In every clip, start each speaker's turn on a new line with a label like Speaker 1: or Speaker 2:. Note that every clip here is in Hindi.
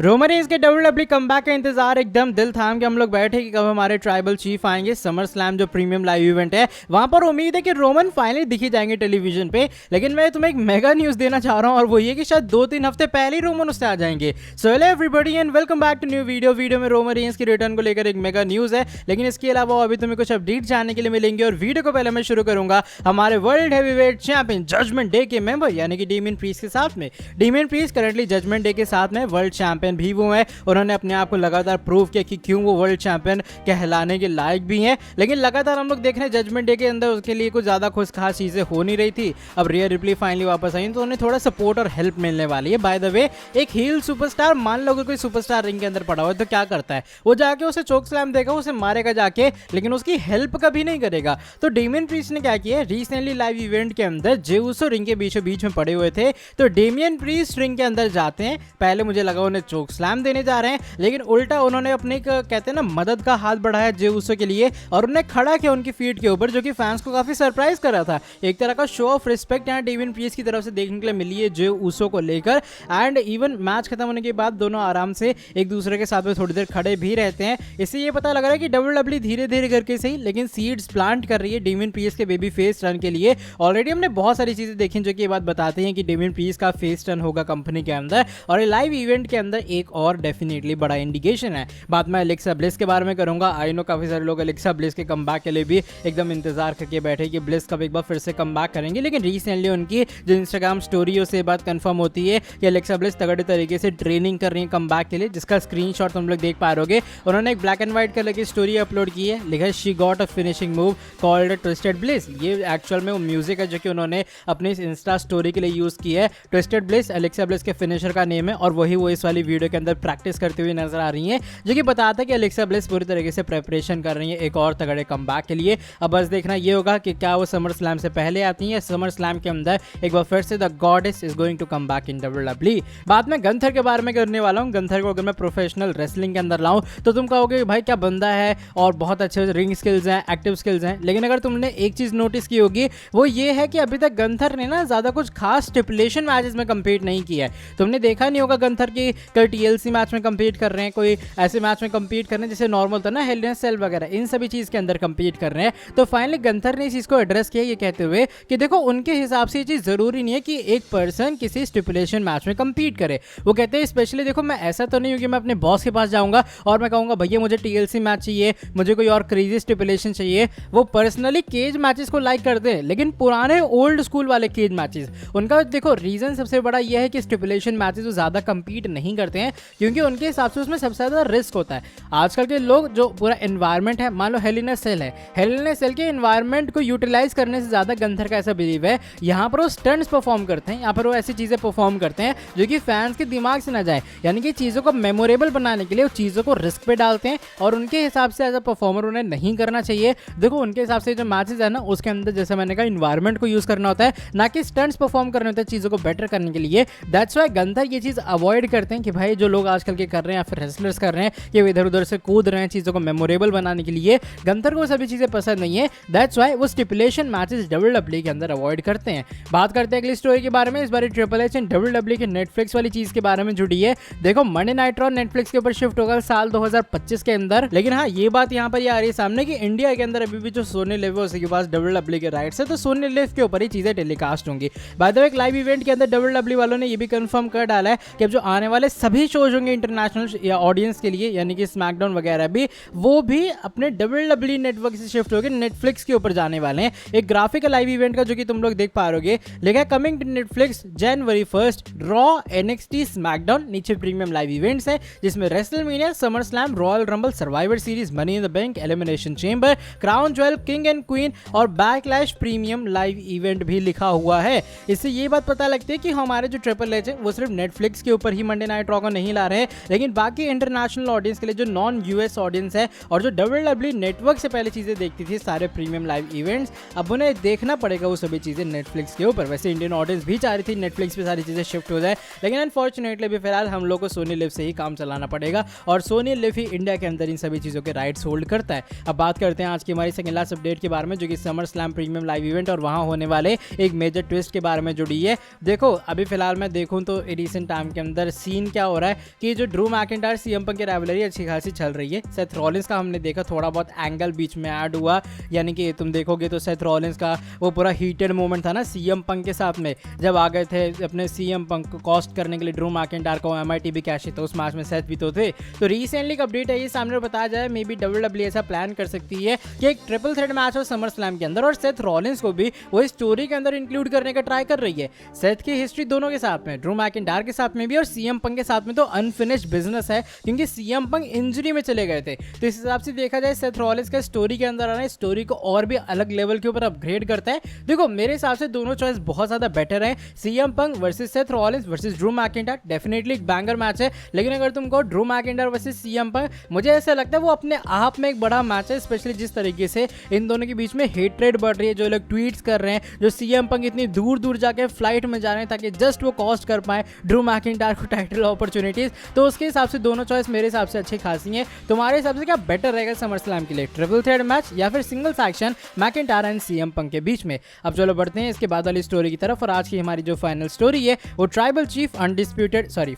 Speaker 1: रोमन रेंस के डब्ल्यूडब्ल्यूई कमबैक का इंतजार एकदम दिल थाम के हम लोग बैठे कि कब हमारे ट्राइबल चीफ आएंगे। समर स्लैम जो प्रीमियम लाइव इवेंट है वहां पर उम्मीद है कि रोमन फाइनली दिखी जाएंगे टेलीविजन पे। लेकिन मैं तुम्हें एक मेगा न्यूज देना चाह रहा हूं और वो ये कि शायद 2-3 हफ्ते पहले ही रोमन उससे आ जाएंगे। So hello everybody and welcome back to new video में रोमन रेंस की रिटर्न को लेकर एक मेगा न्यूज है। लेकिन इसके अलावा अभी तुम्हें कुछ अपडेट जानने के लिए मिलेंगे और वीडियो को पहले मैं शुरू करूंगा हमारे world heavyweight champion Judgment Day के मेंबर यानी कि डेमियन प्रीस्ट के साथ में। Damian Priest currently Judgment Day के साथ में वर्ल्ड चैंपियन भी वो है। उन्होंने अपने आप को लगातार प्रूव किया कि क्यों वो वर्ल्ड चैंपियन कहलाने के लायक भी हैं। लेकिन लगातार हम लोग देख रहे हैं जजमेंट डे के अंदर उसके लिए कुछ ज्यादा कुछ खास चीजें हो नहीं रही थी। अब रिया रिप्ली फाइनली वापस आई तो उन्हें थोड़ा सपोर्ट और हेल्प मिलने वाली है। बाय द वे एक हील सुपरस्टार, मान लो कोई सुपरस्टार रिंग के अंदर पड़ा हुआ है तो क्या करता है, वो जाके उसे चोक स्लैम देगा, उसे मारेगा जाके, लेकिन उसकी हेल्प कभी नहीं करेगा। तो डेमियन प्रीस्ट ने क्या किया, रिसेंटली लाइव इवेंट के अंदर जे उसो रिंग के बीचों बीच में पड़े हुए थे तो डेमियन प्रीस्ट रिंग के अंदर जाते हैं। पहले मुझे लगा उन्हें चोक स्लैम देने जा रहे हैं, लेकिन उल्टा उन्होंने अपने कहते हैं ना मदद का हाथ बढ़ाया जे उसो के लिए और उन्हें खड़ा किया उनकी फीट के ऊपर, जो कि फैंस को काफी सरप्राइज कर रहा था। एक तरह का शो ऑफ रिस्पेक्ट यहाँ डेमियन प्रीस्ट की तरफ से देखने के लिए मिली है जे उसो को लेकर। एंड इवन मैच खत्म होने के बाद दोनों आराम से एक दूसरे के साथ में थोड़ी देर खड़े भी रहते हैं। इससे ये पता लग रहा है कि डब्ल्यूडब्ल्यूई धीरे धीरे करके सही लेकिन सीड्स प्लांट कर रही है डेमियन प्रीस्ट के बेबी फेस टर्न के लिए। ऑलरेडी हमने बहुत सारी चीजें देखी जो कि ये बात बताते हैं कि डेमियन प्रीस्ट का फेस टर्न होगा कंपनी के अंदर और लाइव इवेंट के अंदर एक और डेफिनेटली बड़ा इंडिकेशन है। बात मैं एलेक्सा ब्लिस के बारे में करूंगा। आई नो काफी सारे लोग एलेक्सा ब्लिस के कमबैक के लिए भी एकदम इंतजार करके बैठे कि ब्लिस कब एक बार फिर से कमबैक करेंगे। लेकिन रिसेंटली उनकी जो इंस्टाग्राम स्टोरियों से बात कंफर्म होती है कि एलेक्सा ब्लिस तगड़े तरीके से ट्रेनिंग कर रही है कमबैक के लिए, जिसका स्क्रीनशॉट तुम लोग देख पा रहे। उन्होंने एक ब्लैक एंड व्हाइट कलर की स्टोरी अपलोड की है, लिखा है she got a finishing move called twisted bliss. ये एक्चुअल में वो म्यूजिक है जो कि उन्होंने अपनी इंस्टा स्टोरी के लिए यूज की है। ट्विस्टेड ब्लिस एलेक्सा ब्लिस के फिनिशर का नेम है और वही वो इस वाली वीडियो के अंदर प्रैक्टिस करते हुए नजर आ रही है, जो कि बताता है कि एलेक्सा ब्लिस पूरी तरीके से प्रिपरेशन कर रही है एक और तगड़े कमबैक के लिए। अब बस देखना ये होगा कि क्या वो समर स्लैम से पहले आती है या समर स्लैम के अंदर एक बार फिर से the goddess is going to come back in WWE. बात मैं गंथर के बारे में करने वाला हूँ। गंथर को अगर मैं प्रोफेशनल रेसलिंग के अंदर लाऊं तो तुम कहोगे भाई क्या बंदा है और बहुत अच्छे रिंग स्किल्स हैं, एक्टिव स्किल्स हैं। लेकिन अगर तुमने एक चीज नोटिस की होगी वो ये है कि अभी तक गंथर ने ना ज्यादा कुछ खास स्टिपुलेशन मैचेस में कंपीट नहीं किया है। तुमने देखा नहीं होगा गंथर की कई टीएलसी मैच में कंपीट कर रहे हैं, कोई ऐसे मैच में कंपीट कर रहे हैं जैसे नॉर्मल था ना हेल इन सेल वगैरह, इन सभी चीज के अंदर कंपीट कर रहे हैं। तो फाइनली गंथर ने इस चीज को एड्रेस किया ये कहते हुए कि देखो उनके हिसाब से ये चीज जरूरी नहीं है कि एक पर्सन किसी स्टिपुलेशन मैच में कंपीट करे। वो कहते हैं स्पेशली देखो मैं ऐसा तो नहीं हूं कि मैं अपने बॉस के पास जाऊंगा और मैं कहूंगा भैया मुझे टीएलसी मैच चाहिए, मुझे कोई और क्रेजी स्टिपुलेशन चाहिए। वो पर्सनली केज मैचेस को लाइक करते हैं, लेकिन पुराने ओल्ड स्कूल वाले केज मैचेस उनका देखो रीजन सबसे बड़ा यह है कि स्टिपुलेशन मैचेस वो ज्यादा कंपीट नहीं करते हैं क्योंकि उनके हिसाब से उसमें सबसे ज्यादा रिस्क होता है। आजकल के लोग जो पूरा एनवायरमेंट है, मान लो हेल इन अ सेल है, हेल इन अ सेल के एनवायरमेंट को यूटिलाइज करने से ज्यादा गंथर का ऐसा बिलीव है यहाँ पर वो स्टंट्स परफॉर्म करते हैं, यहाँ पर वो ऐसी चीजें परफॉर्म करते हैं जो कि फैंस के दिमाग से ना जाए, यानी कि चीजों को मेमोरेबल बनाने के लिए वो चीजों को रिस्क पे डालते हैं और उनके हिसाब से एज अ परफॉर्मर उन्हें नहीं करना चाहिए। देखो उनके हिसाब से जो मैचेस है ना उसके अंदर जैसे मैंने कहा इन्वायरमेंट को यूज करना होता है, ना कि स्टंट्स परफॉर्म करने होते हैं चीजों को बेटर करने के लिए। दैट्स व्हाई गंथर ये चीज अवॉइड करते हैं कि भाई जो लोग आजकल के कर रहे हैं या फिर रेसलर्स कर रहे हैं कि वो इधर उधर से कूद रहे हैं चीजों को मेमोरेबल बनाने के लिए, गंथर को सभी चीजें पसंद नहीं है। दैट्स व्हाई वो स्टिपुलेशन मैचेस डब्ल्यूडब्ल्यूई के अंदर अवॉइड करते हैं। बात करते हैं अगली स्टोरी के बारे में। इस बार ट्रिपल एच एंड डब्ल्यूडब्ल्यूई के नेटफ्लिक्स वाली चीज के बारे में जुड़ी है। देखो मंडे नाइट रॉ नेटफ्लिक्स के ऊपर शिफ्ट होगा साल 2025 के अंदर। लेकिन हाँ ये बात यहाँ पर आ रही है सामने कि इंडिया के अंदर अभी भी जो सोनी लिव है उसके पास डब्ल्यूडब्ल्यूई के राइट्स है, तो सोनी लिव के ऊपर ही चीजें टेलीकास्ट होंगी। बाय द वे एक लाइव इवेंट के अंदर डब्ल्यूडब्ल्यूई वालों ने ये भी कंफर्म कर डाला है कि अब जो आने वाले सभी शोज होंगे इंटरनेशनल या ऑडियंस के लिए यानी कि स्मैकडाउन वगैरह भी, वो भी अपने डब्ल्यूडब्ल्यूई नेटवर्क से शिफ्ट होकर नेटफ्लिक्स के ऊपर जाने वाले हैं। एक ग्राफिक लाइव इवेंट का जो कि तुम लोग देख पा रहे लिखा कमिंग टू नेटफ्लिक्स जनवरी 1 रॉ एनएक्सटी स्मैकडाउन, नीचे प्रीमियम लाइव इवेंट्स है जिसमें WrestleMania, SummerSlam, Royal Rumble, Survivor Series, Money in the Bank, Elimination Chamber, Crown Jewel, King and Queen और बैकलैश प्रीमियम लाइव इवेंट भी लिखा हुआ है। इससे ये बात पता लगती है कि हमारे जो ट्रिपल एच है वो सिर्फ नेटफ्लिक्स के ऊपर ही मंडे नाइट रॉ को नहीं ला रहे हैं, लेकिन बाकी इंटरनेशनल ऑडियंस के लिए जो नॉन यूएस ऑडियंस है और जो डब्ल्यूडब्ल्यूई नेटवर्क से पहले चीजें देखती थी सारे प्रीमियम लाइव इवेंट्स, अब उन्हें देखना पड़ेगा वो सभी चीजें नेटफ्लिक्स के ऊपर। वैसे इंडियन ऑडियंस भी चाह रही थी नेटफ्लिक्स पे सारी चीजें शिफ्ट हो जाए, लेकिन अनफॉर्चुनेटली भी फिलहाल हम लोग को सोनी लिव से ही काम चलाना पड़ेगा और सोनी लिव ही इंडिया के अंदर इन सभी चीजों के राइट्स होल्ड करता है। अब बात करते हैं आज की हमारी सेकंड लास्ट अपडेट के बारे में, जो कि summer slam premium live event और वहां होने वाले एक मेजर ट्विस्ट के बारे में जुड़ी है। देखो अभी फिलहाल मैं देखूं तो रिसेंट टाइम के अंदर सीन क्या हो रहा है कि जो ड्रू मैकिंटायर सीएम पंक की राइवलरी अच्छी खासी चल रही है। सेथ रॉलिंस का हमने देखा थोड़ा बहुत एंगल बीच में ऐड हुआ, यानी कि तुम देखोगे तो सेथ रॉलिंस का वो पूरा हीटेड मोमेंट था ना सीएम पंक के साथ में, जब आ गए थे अपने सीएम पंक को कॉस्ट करने के लिए ड्रू मैकिंटायर को। एमआईटी भी कैश था उस मैच में, सेथ भी तो थे। तो रिसेंटली एक अपडेट है ये सामने बताया जाए, मे बी डब्ल्यूडब्ल्यूई ऐसा प्लान कर सकती है कि एक ट्रिपल थ्रेट मैच हो समर स्लैम के अंदर, और सेथ रॉलिंस को भी वो स्टोरी के अंदर इंक्लूड करने का ट्राई कर रही है। सेथ की हिस्ट्री दोनों के साथ में, ड्रू मैकिंटायर के साथ में भी और सीएम पंक के साथ में तो अनफिनिश्ड बिजनेस है, क्योंकि सीएम पंक इंजरी में चले गए थे। तो इस हिसाब से देखा जाए सेथ रॉलिंस का स्टोरी के अंदर आना स्टोरी को और भी अलग लेवल के ऊपर अपग्रेड करता है। देखो मेरे हिसाब से दोनों चॉइस बहुत ज्यादा बेटर है। CM Punk versus Seth Rollins versus Drew McIntyre definitely एक बैंगर मैच है, लेकिन अगर तुमको Drew McIntyre versus CM Punk, मुझे ऐसा लगता है वो अपने आप में एक बड़ा मैच है, स्पेशली जिस तरीके से इन दोनों के बीच में हेट्रेड बढ़ रही है, जो लोग ट्वीट्स कर रहे हैं, जो सीएम पंक इतनी दूर दूर जाके फ्लाइट में जा रहे हैं ताकि जस्ट वो कॉस्ट कर पाए ड्रू मैकिंटायर को टाइटल अपॉर्चुनिटीज। तो उसके हिसाब से दोनों चॉइस मेरे हिसाब से अच्छी खासी है। तुम्हारे हिसाब से क्या बेटर रहेगा समर स्लैम के लिए, ट्रिपल थ्रेट मैच या फिर single faction McIntyre and CM Punk के बीच में? अब चलो बढ़ते हैं इसके बाद वाली स्टोरी की तरफ, और आज की हमारी जो फाइनल स्टोरी है वो tribal chief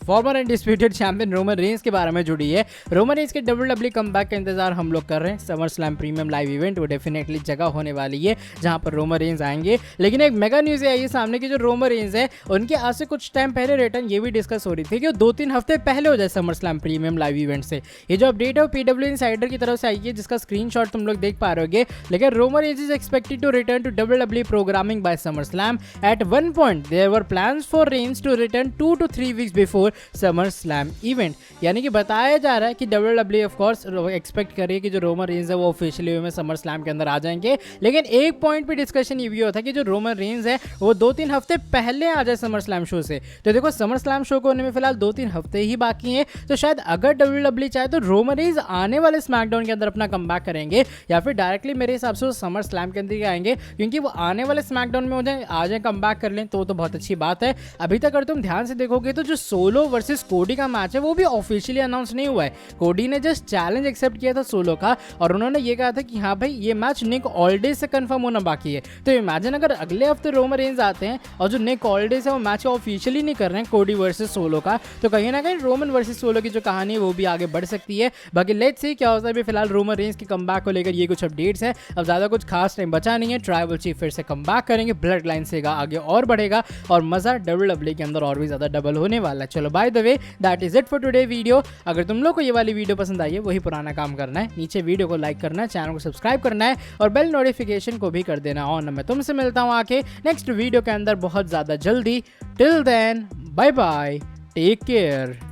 Speaker 1: farmer undisputed champion Roman Reigns के बारे में जुड़ी है। रोमन रेंस के डब्ल्यूडब्ल्यूई कमबैक का इंतजार हम लोग कर रहे हैं। Summer slam premium live event वो डेफिनेटली जगह होने वाली है जहां पर रोमन रेंस आएंगे, लेकिन एक मेगा न्यूज आई है सामने की, जो रोमन रेंस है उनके आज से कुछ टाइम पहले रिटर्न ये भी डिस्कस हो रही थी कि 2-3 हफ्ते पहले हो जाए summer slam premium live event से। ये जो अपडेट है वो पीडब्ल्यू इनसाइडर की तरफ से आई है, जिसका स्क्रीनशॉट तुम लोग देख पा रहे होगे। लेकिन Roman Reigns is expected to return to WWE programming by SummerSlam. At one point there were plans for Reigns to return 2 to 3 weeks before SummerSlam event, यानी कि बताया जा रहा है कि डब्ल्यूडब्ल्यूई ऑफ कोर्स एक्सपेक्ट कर रही है कि जो रोमन रेंस है वो ऑफिशियली में समर स्लैम के अंदर आ जाएंगे। लेकिन एक पॉइंट पे डिस्कशन ये भी होता है कि जो रोमन रेंस है वो 2-3 हफ्ते पहले आ जाए समर स्लैम शो से। तो देखो समर स्लैम शो को होने में फिलहाल 2-3 हफ्ते ही बाकी हैं, तो शायद अगर डब्ल्यूडब्ल्यूई चाहे तो रोमन रेंस आने वाले स्मैकडाउन के अंदर अपना कमबैक करेंगे, या फिर डायरेक्टली मेरे हिसाब से वो समर स्लैम के अंदर ही आएंगे, क्योंकि वो आने वाले स्मैकडाउन में हो जाए आ जाए कमबैक कर लें तो बहुत अच्छी बात है। अभी तक अगर तुम ध्यान से देखोगे तो जो सोलो वर्सेस कोडी का मैच है वो भी ऑफिशियली अनाउंस नहीं हुआ है। कोडी ने जस्ट चैलेंज एक्सेप्ट किया था सोलो का, और उन्होंने ये कहा था कि हाँ भाई ये मैच निक ऑल्डेज से कंफर्म होना बाकी है। तो इमेजिन अगर अगले हफ्ते रोमन रेंस आते हैं और जो निक ऑल्डेज है वो मैच ऑफिशियली नहीं कर रहे हैं कोडी वर्सेस सोलो का, तो कहीं ना कहीं रोमन वर्सेस सोलो की जो कहानी है वो भी आगे बढ़ सकती है। बाकी लेट्स सी क्या होता है। अभी फिलहाल रोमन रेंस की कमबैक को लेकर ये कुछ अपडेट्स है, अब ज्यादा कुछ खास टाइम बचा नहीं है। ट्राइबल चीफ फिर से कमबैक करेंगे, ब्लड लाइन से आगे और बढ़ेगा और मजा डब्ल्यूडब्ल्यूई के अंदर और भी ज्यादा डबल होने वाला है। चलो by the way that is it for today video. अगर तुम लोग को ये वाली वीडियो पसंद आई है, वही पुराना काम करना है, नीचे वीडियो को लाइक करना है, चैनल को सब्सक्राइब करना है और बेल नोटिफिकेशन को भी कर देना ऑन। मैं तुमसे मिलता हूँ आके नेक्स्ट वीडियो के अंदर बहुत ज्यादा जल्दी। Till then bye bye, take care.